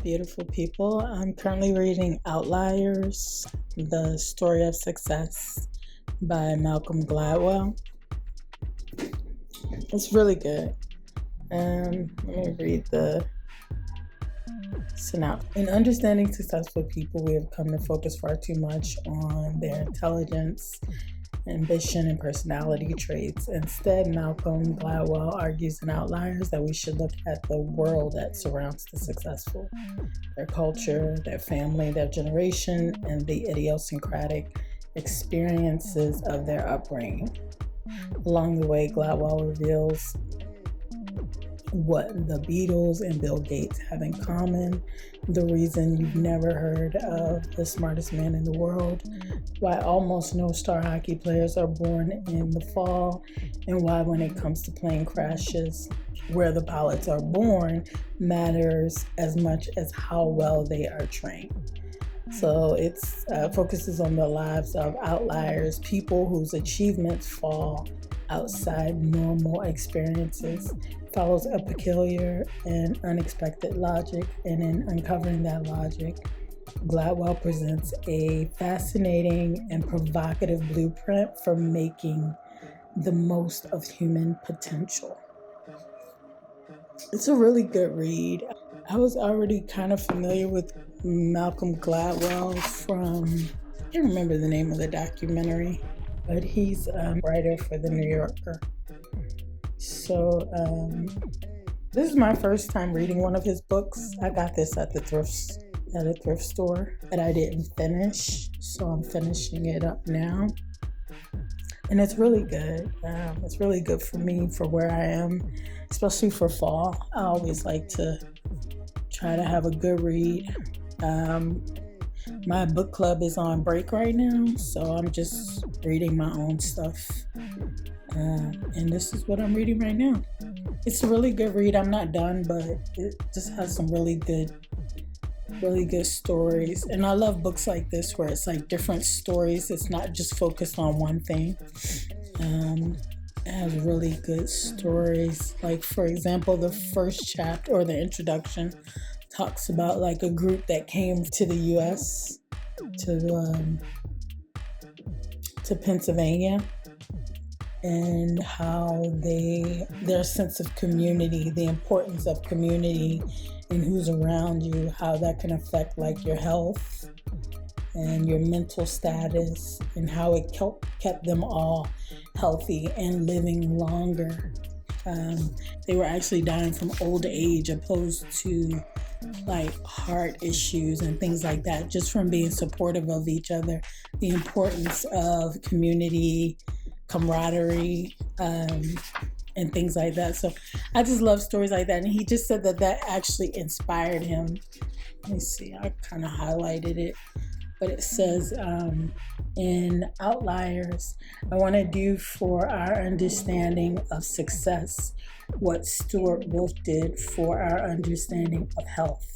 beautiful people. I'm currently reading Outliers, The Story of Success by Malcolm Gladwell. It's really good. Let me read the synopsis. In understanding successful people, we have come to focus far too much on their intelligence, ambition, and personality traits. Instead, Malcolm Gladwell argues in Outliers that we should look at the world that surrounds the successful, their culture, their family, their generation, and the idiosyncratic experiences of their upbringing. Along the way, Gladwell reveals what the Beatles and Bill Gates have in common, the reason you've never heard of the smartest man in the world, why almost no star hockey players are born in the fall, and why when it comes to plane crashes, where the pilots are born matters as much as how well they are trained. So it focuses on the lives of outliers, people whose achievements fall outside normal experiences, follows a peculiar and unexpected logic, and in uncovering that logic, Gladwell presents a fascinating and provocative blueprint for making the most of human potential. It's a really good read. I was already kind of familiar with Malcolm Gladwell from, I can't remember the name of the documentary, but he's a writer for The New Yorker. So this is my first time reading one of his books. I got this at a thrift store that I didn't finish, so I'm finishing it up now. And it's really good. It's really good for me, for where I am, especially for fall. I always like to try to have a good read. My book club is on break right now, so I'm just reading my own stuff. And this is what I'm reading right now. It's a really good read. I'm not done, but it just has some really good stories. And I love books like this where it's like different stories. It's not just focused on one thing. It has really good stories. Like, for example, the first chapter or the introduction talks about like a group that came to the U.S. to Pennsylvania, and how their sense of community, the importance of community and who's around you, how that can affect like your health and your mental status, and how it kept them all healthy and living longer. They were actually dying from old age opposed to like heart issues and things like that, just from being supportive of each other, the importance of community, camaraderie, and things like that. So I just love stories like that. And he just said that actually inspired him. Let me see, I kind of highlighted it, but it says in Outliers, I want to do for our understanding of success what Stuart Wolf did for our understanding of health.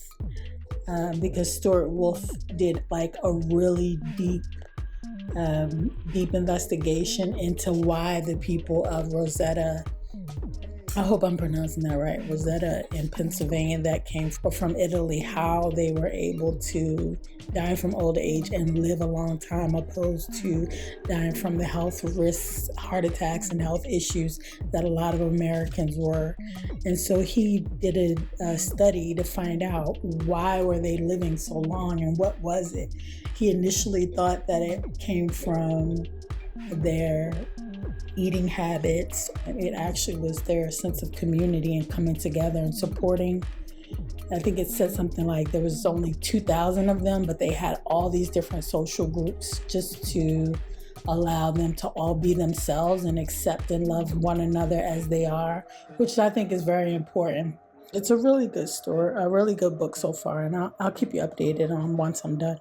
Because Stuart Wolf did like a really deep investigation into why the people of Rosetta, I hope I'm pronouncing that right, Rosetta in Pennsylvania, that came from Italy, how they were able to die from old age and live a long time opposed to dying from the health risks, heart attacks, and health issues that a lot of Americans were. And so he did a study to find out why were they living so long and what was it. He initially thought that it came from their eating habits. It actually was their sense of community and coming together and supporting. I think it said something like there was only 2,000 of them, but they had all these different social groups just to allow them to all be themselves and accept and love one another as they are, which I think is very important. It's a really good story, a really good book so far, and I'll keep you updated on once I'm done.